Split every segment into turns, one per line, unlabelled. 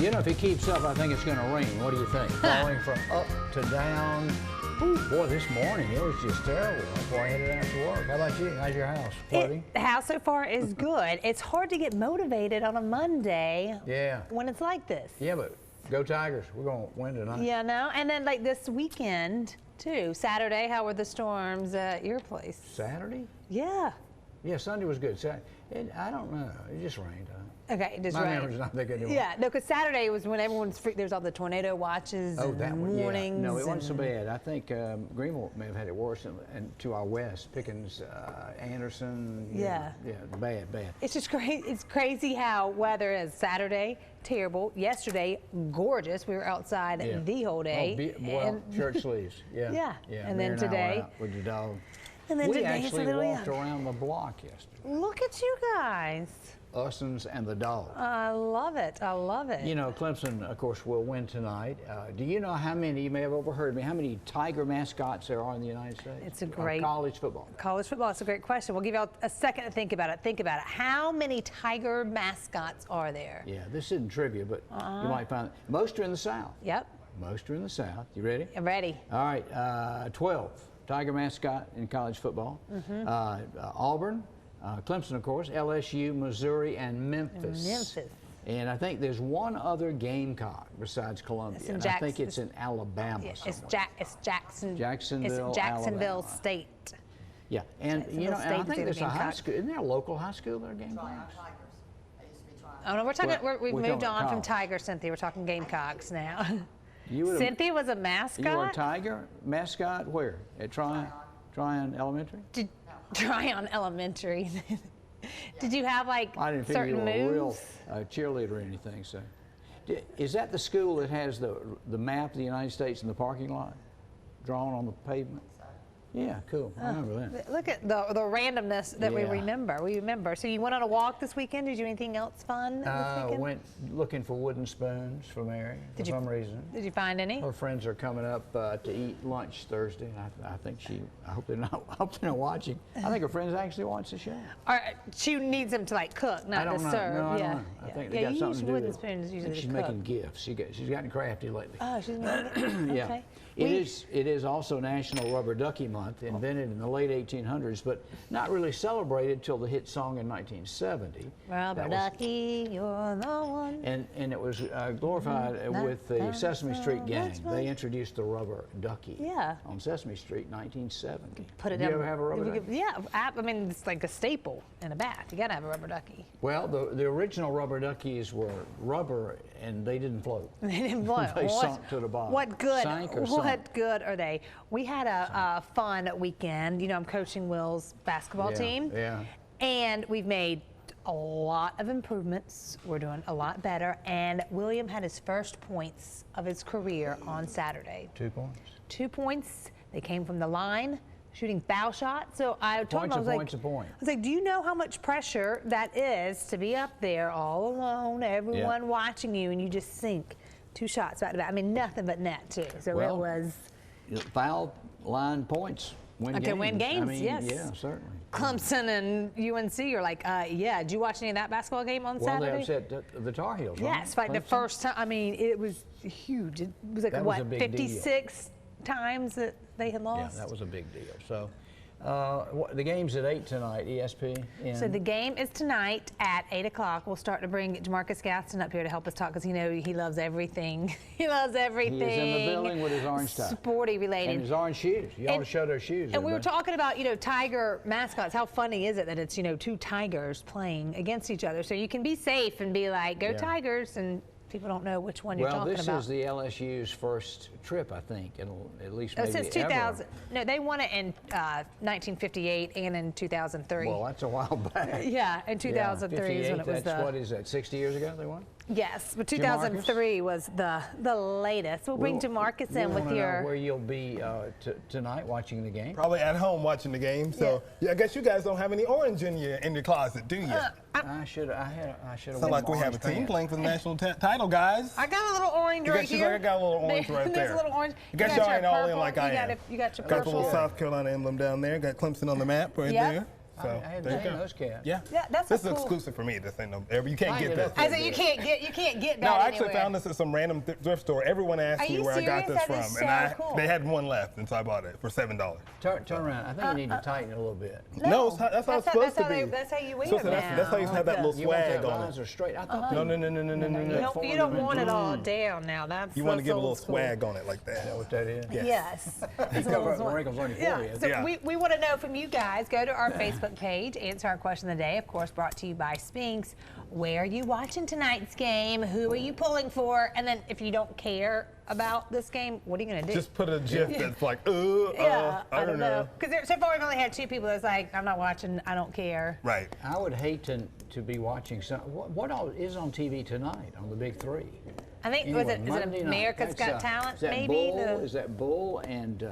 You know, if it keeps up, I think it's going to rain. What do you think? Falling from up to down. Ooh, boy, this morning it was just terrible before I headed out to work. How about you? How's your house? Flooding?
The house so far is good. It's hard to get motivated on a Monday when it's like this.
Yeah, but go Tigers. We're going to win tonight.
Yeah, no. And then like this weekend, too. Saturday, how were the storms at your place?
Saturday?
Yeah.
Yeah, Sunday was good. I don't know. It just rained.
Okay, it just
My
rained.
memory's not that good anymore.
Yeah, no, because Saturday was when everyone's freaked. There was all the tornado watches and warnings.
Yeah. No, it wasn't so bad. I think Greenville may have had it worse, and to our west, Pickens, Anderson.
Yeah.
Yeah, bad.
It's just crazy. It's crazy how weather is. Saturday, terrible. Yesterday, gorgeous. We were outside the whole day.
Well, shirt sleeves. Yeah.
And then today,
with the dog.
And then
we
today
actually
it's a little
walked around the block yesterday.
Look at you guys.
Usins and the dog.
I love it. I love it.
You know, Clemson, of course, will win tonight. Do you know how many, you may have overheard me, how many Tiger mascots there are in the United States?
It's a great...
college football.
College football, it's a great question. We'll give you all a second to think about it. Think about it. How many Tiger mascots are there?
Yeah, this isn't trivia, but you might find most are in the South.
Yep.
Most are in the South. You ready?
I'm ready.
All right, 12 Tiger mascot in college football. Auburn, Clemson, of course, LSU, Missouri, and Memphis. And I think there's one other Gamecock besides Columbia. And I think it's in Alabama.
Yeah, it's Jacksonville,
Alabama.
State.
Yeah, and you know, and I think there's a high school. Isn't there a local high school there, Gamecocks?
Oh no, we're talking. We've moved on from Tiger, Cynthia. We're talking Gamecocks now. Cynthia was a mascot.
You were a Tiger mascot where? At Tryon Elementary?
Tryon Elementary. Did you have like
I didn't think you were a real cheerleader or anything. So, is that the school that has the map of the United States in the parking lot, drawn on the pavement? Yeah, cool. I remember that.
Look at the randomness that we remember. We remember. So you went on a walk this weekend. Did you do anything else fun this weekend?
Went looking for wooden spoons for Mary for some reason.
Did you find any?
Her friends are coming up to eat lunch Thursday. I think I hope they're not. I hope they're not watching. I think her friends actually watch the show.
She needs them to like cook, not to serve.
No, I don't know. I think they got something to do with
wooden spoons usually.
She's making gifts. She's gotten crafty lately.
Oh, she's making
yeah.
Okay.
It is also National Rubber Ducky Month, invented in the late 1800s, but not really celebrated till the hit song in 1970.
Rubber Ducky, you're the one.
And it was glorified with the Sesame Street gang. They introduced the Rubber Ducky on Sesame Street in 1970. Did you ever have a rubber ducky?
Yeah, I mean, it's like a staple in a bath. You gotta have a rubber ducky.
Well, the original rubber duckies were rubber and they didn't float.
They didn't float.
They sunk to the bottom.
What good?
Sank or sunk.
What good are they? We had a fun weekend. You know, I'm coaching Will's basketball team.
Yeah.
And we've made a lot of improvements. We're doing a lot better. And William had his first points of his career on Saturday.
2 points.
2 points. They came from the line, shooting foul shots. So I told him, I was like, do you know how much pressure that is to be up there all alone, everyone watching you, and you just sink 2 shots back to back? I mean, nothing but net, too. So it was...
Foul line points win games.
Can win games,
I mean,
yes.
Yeah, certainly.
Clemson and UNC are like, yeah. Did you watch any of that basketball game on Saturday?
Well, they upset the Tar Heels, right?
Yes, like the first time. I mean, it was huge. It was like, what, 56 times that they had lost?
Yeah, that was a big deal. So, the game's at 8 tonight, ESPN.
So the game is tonight at 8 o'clock. We'll start to bring Jamarcus Gaston up here to help us talk because he loves everything. He loves everything.
He is in the building with his orange tie.
Sporty related.
And his orange shoes. You ought to show their shoes.
And we were talking about, Tiger mascots. How funny is it that it's, 2 tigers playing against each other? So you can be safe and be like, go Tigers, and people don't know which one you're talking about.
Well, this is the LSU's first trip, I think, and at least maybe
since 2000. No, they won it in 1958 and in 2003.
Well, that's a while back.
Yeah, in 2003 is when it was
what is that, 60 years ago they won?
Yes, but 2003 was the latest. We'll bring Jamarcus in with your...
where you'll be tonight watching the game?
Probably at home watching the game. So I guess you guys don't have any orange in your closet, do you?
I should have.
Sounds like we have a team playing for the national title, guys.
I got a little orange right here.
I got a little orange right there.
There's a little orange.
I guess y'all ain't all in like I am.
You got your
Got the
purple.
little South Carolina emblem down there. Got Clemson on the map right there. So
I
there you
seen
go.
those cats.
Yeah.
Yeah, that's
this
a
is
cool-
exclusive for me. This ain't no. You can't get this.
I said you can't get that.
No, I actually
anywhere.
found this at some random thrift store. Everyone asked
Are
me
you
where I got
serious?
this
That is
from,
so
and
cool.
they had one left, and so I bought it for $7.
Turn around. I think you need to tighten it a little bit.
No, that's how it's supposed to be.
That's how you wear
So
it
that's how you have that little
You want
swag
that
on
risers
it.
straight? I thought
No,
they-
no.
You don't want it all down now. That's
You want to
that's
get a
old
little
school.
swag on it like that.
Is that what that is?
Yeah.
Yes. It's a
Cover
little
up the
swag.
wrinkles on your
Yeah.
forehead.
So
Yeah.
we want to know from you guys. Go to our Facebook page, answer our question of the day. Of course, brought to you by Spinks. Where are you watching tonight's game? Who are you pulling for? And then if you don't care about this game, what are you going to do?
Just put a GIF that's like,
yeah,
I don't know.
Because so far we've only had 2 people that's like, I'm not watching, I don't care.
Right.
I would hate to be watching some. What all is on TV tonight on the Big Three?
I think,
Anyway,
is it
Monday night.
America's
That's,
Got Talent,
is that
maybe?
Bull? Is that Bull and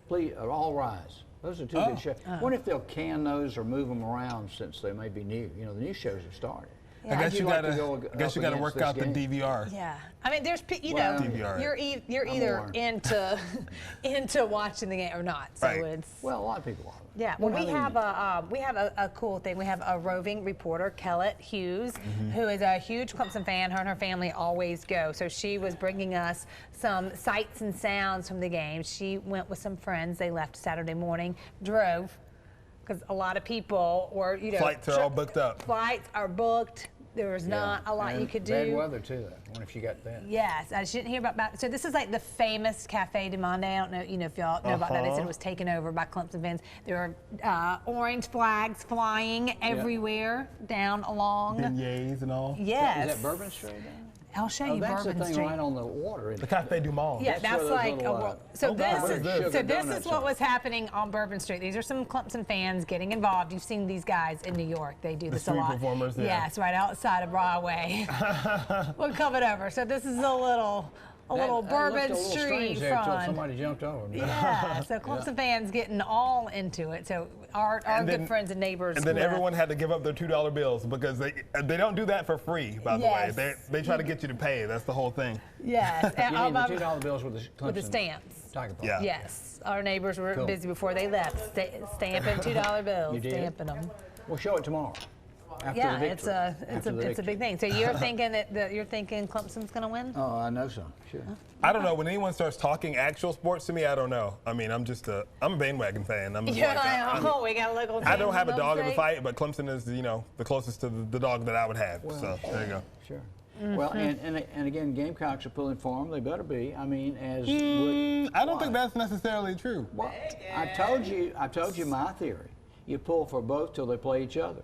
please, All Rise? Those are 2 good shows. I wonder if they'll can those or move them around since they may be new. You know, the new shows have started.
Yeah.
I
How'd
guess you
like
gotta.
to go
I guess you
up
gotta work
against
out
this
the
game?
DVR.
Yeah, I mean, there's you
Well,
know,
DVR.
you're either
more.
into watching the game or not. So
Right.
it's
Well, a lot of people are.
yeah. Well,
I
we
mean,
have a cool thing. We have a roving reporter, Kellett Hughes, who is a huge Clemson fan. Her and her family always go. So she was bringing us some sights and sounds from the game. She went with some friends. They left Saturday morning, drove, because a lot of people were, you know,
Flights are all booked up.
Flights are booked. There was not a lot
And
you could do.
Bad weather too. I wonder if you got that.
Yes, I didn't hear about. So this is like the famous Cafe de Monde. I don't know, you know, if y'all know about that. They said it was taken over by Clemson fans. There are orange flags flying everywhere down along.
Beignets and all.
Yes.
Is that Bourbon Street?
I'll show
Oh,
you
that's
Bourbon
the thing
Street.
right on the water.
The Cafe du Monde.
Yeah,
That's
that's
where those
like
little,
a world. So
oh, God, what
this
is
is
this?
Sugar
so this
donuts
is what
are.
was happening on Bourbon Street. These are some Clemson fans getting involved. You've seen these guys in New York. They do this a
street
lot.
performers, yeah.
Yes, right outside of Broadway. We'll cover it over. So this is a little Bourbon Street
there until
fun.
somebody jumped over me.
Yeah, so Clemson fans getting all into it. So our good friends and neighbors.
And then
left.
everyone had to give up their $2 bills because they don't do that for free, by the way.
Yes.
They try to get you to pay. That's the whole thing.
Yes,
You
and,
mean the $2 bills with the Clemson
with the stamps.
Tiger Paw?
Yeah.
Yes, our neighbors were
Cool.
busy before they left, stamping $2 bills,
You did?
stamping them.
We'll show it tomorrow. After
Yeah,
the
it's
victory.
a
After the
it's a
victory.
big thing. So you're thinking that you're thinking Clemson's going to win?
Oh, I know so. Sure.
I don't know. When anyone starts talking actual sports to me, I don't know. I mean, I'm a bandwagon fan. I'm just
You're
like,
like, we got a local team.
I don't have a
in
dog in the
upstate.
fight, but Clemson is, the closest to the dog that I would have. So there you go.
Sure.
Mm-hmm.
Well, and again, Gamecocks are pulling for them. They better be. I mean, as
I don't think that's necessarily true.
Well, I told you my theory. You pull for both till they play each other.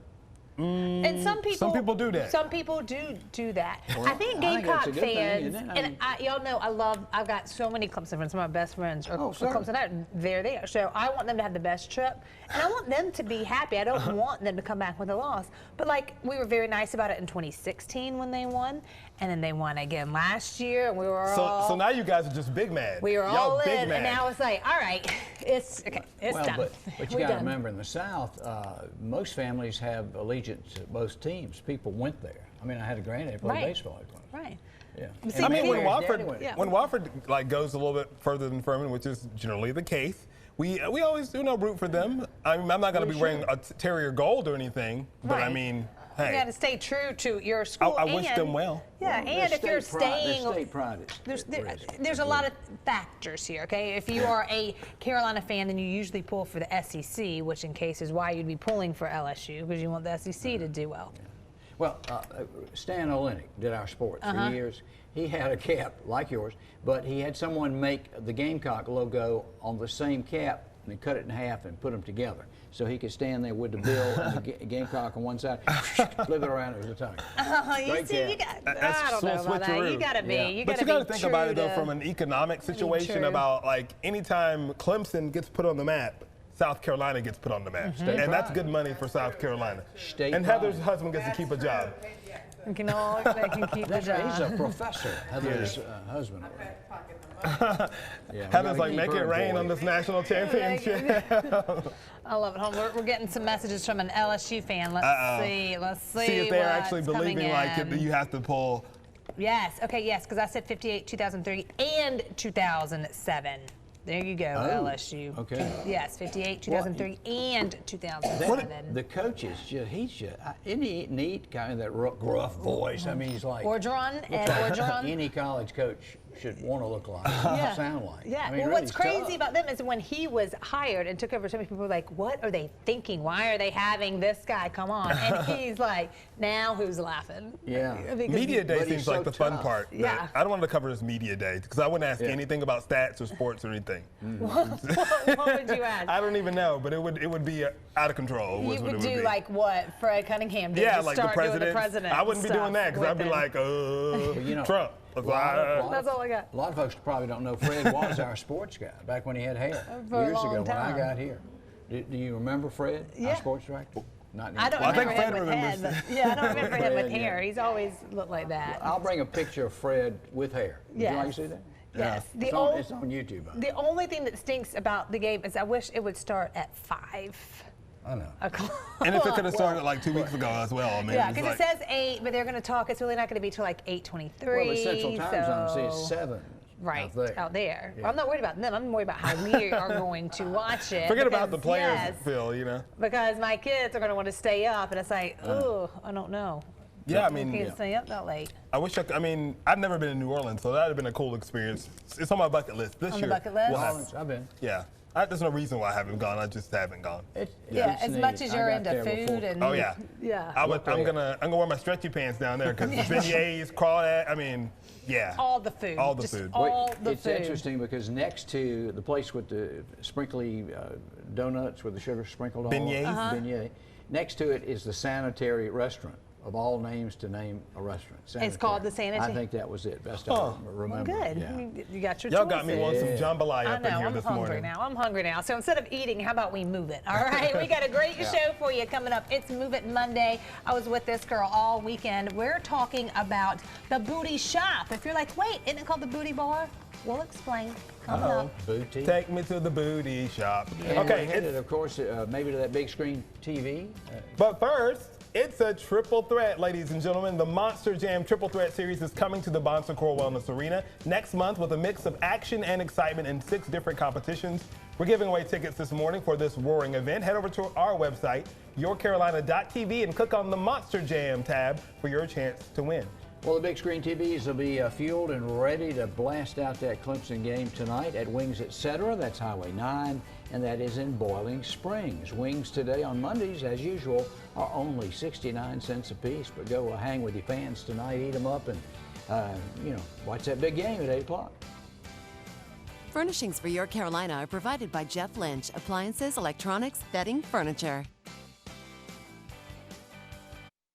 And some people
do that.
Some people do that.
Well,
I think
I think that's
Gamecock
a good thing,
fans,
isn't it? I
and
mean-
y'all know I've got so many Clemson friends. Some of my best friends are
Oh, certainly.
Clemson. They're there. So I want them to have the best trip, and I want them to be happy. I don't want them to come back with a loss. But like we were very nice about it in 2016 when they won, and then they won again last year, and we were all.
So now you guys are just big mad.
we were
Y'all
all
big
in,
mad.
and now it's like, all right, it's
Well,
done.
but you
We're
got to
done.
remember, in the South, most families have allegiance to both teams. People went there. I mean, I had a granddad play
Right.
baseball at Clemson.
Right.
Yeah.
See,
And
I mean,
Daddy
when
went.
Wofford,
Yeah.
when Wofford like goes a little bit further than Furman, which is generally the case, we always root for them. I mean, I'm not going to be wearing a Terrier Gold or anything, but I
Right.
mean,
You
hey,
got to stay true to your school.
I wish
and-
them well.
Yeah,
Well,
and
their
if you're
state pride-
staying,
their state pride is-
there's a lot of factors here. Okay, if you are a Carolina fan, then you usually pull for the SEC, which in case is why you'd be pulling for LSU because you want the SEC to do well.
Well, Stan Olenek did our sports for years. He had a cap like yours, but he had someone make the Gamecock logo on the same cap and cut it in half and put them together. So he could stand there with the bill and the Gamecock on one side, flip it around, it was a tiger.
Oh, you
Great
see,
cap.
you got.
That's
I don't know
so
about that. You
switcheroo.
got to be.
Yeah.
You
But
got
you
to
got
be
to think
true
about it though
to-
from an economic situation
true.
about like anytime Clemson gets put on the map, South Carolina gets put on the map, and that's
pride.
good money for South Carolina.
State
and
pride.
Heather's husband gets to keep a job.
They can all they can keep the
That's right, he's a
job.
professor, Heather's husband. Yeah, we
Heather's
gotta
like,
keep
make
her
it rain
employed.
on this national championship.
I love it. Hold on, we're getting some messages from an LSU fan. Let's see. Let's see.
See if they're
what's
actually
coming
believing like
in.
that you have to pull.
Yes. Okay. Yes, because I said 58, 2003, and 2007. There you go, LSU.
Okay.
Yes, 58, 2003, and 2007.
The coach is isn't he neat? Kind of that gruff voice. I mean, he's like
Orgeron, Ed Orgeron.
Any college coach should want to look like, sound like.
Yeah.
I mean,
well,
really
what's crazy
tough.
about them is when he was hired and took over, so many people were like, "What are they thinking? Why are they having this guy come on?" And he's like, "Now who's laughing?"
Yeah.
Media day seems like the fun part.
Yeah.
I don't want to cover this media day because I wouldn't ask anything about stats or sports or anything.
What would you ask?
I don't even know, but it would be out of control.
You would do like what Fred Cunningham did.
Yeah,
Just
like the
start doing the
president.
president.
I wouldn't be doing that because I'd be like, Trump.
That's all I got.
A lot of folks probably don't know Fred was our sports guy back when he had hair
For a
years
long
ago when I
time.
got here. Do you remember Fred, our sports director? Not
I don't
Well, I think
remember him
Fred
with
remembers.
head, but I don't remember him with
Fred,
hair. He's always looked like that.
I'll bring a picture of Fred with hair. Would you like to see that?
Yes.
Yeah. It's on YouTube.
The only thing that stinks about the game is I wish it would start at 5
I know.
o'clock.
And if it could have started like 2 weeks ago as well, I mean,
Yeah,
it's
because
like,
it says 8, but they're going to talk. It's really not going to be till like 8:23.
Well, the Central Time Zone
so-
says 7.
Right,
out there.
Yeah. I'm not worried about them. I'm worried about how we are going to watch it.
forget about the
because,
players,
yes,
Phil, you know?
because my kids are going to want to stay up, and it's like, oh, I don't know.
Yeah, I
You
mean,
can't stay up that late.
I wish I mean, I've never been in New Orleans, so that would have been a cool experience. It's on my bucket list this
On
year.
the bucket list?
We'll have-
Orleans, I've been.
yeah. There's no reason why I haven't gone. I just haven't gone.
Yeah,
it's
as
neat.
much as
I
you're
got
into
there
food
before.
and
Oh yeah.
yeah,
I'm
Look
gonna wear my stretchy pants down there because the beignets, crawdad. I mean, yeah.
all the food,
All the
just
food.
all the
It's
food.
interesting because next to the place with the sprinkly donuts with the sugar sprinkled on
Beignets?
beignet, next to it is the Sanitary restaurant. Of all names to name a restaurant.
It's called the Sanitary?
I think that was it. Best
Huh.
I remember.
Well, good.
Yeah.
I mean, you got your
Y'all got me
choices.
wanting some jambalaya
I
up
know,
in here
I'm
this
hungry
morning.
now. I'm hungry now. So instead of eating, how about we move it? All right, we got a great show for you coming up. It's Move It Monday. I was with this girl all weekend. We're talking about the booty shop. If you're like, wait, isn't it called the booty bar? We'll explain. Coming up.
Boutique.
Take me to the booty shop.
And
Okay,
we're headed, of course, maybe to that big screen TV.
but first, it's a triple threat, ladies and gentlemen. The Monster Jam Triple Threat Series is coming to the Bon Secours Wellness Arena next month with a mix of action and excitement in 6 different competitions. We're giving away tickets this morning for this roaring event. Head over to our website, yourcarolina.tv, and click on the Monster Jam tab for your chance to win.
Well, the big screen TVs will be fueled and ready to blast out that Clemson game tonight at Wings Etc. That's Highway 9, and that is in Boiling Springs. Wings today on Mondays, as usual, are only 69 cents a piece. But go hang with your fans tonight, eat them up, and, watch that big game at 8 o'clock.
Furnishings for Your Carolina are provided by Jeff Lynch, Appliances, Electronics, Bedding, Furniture.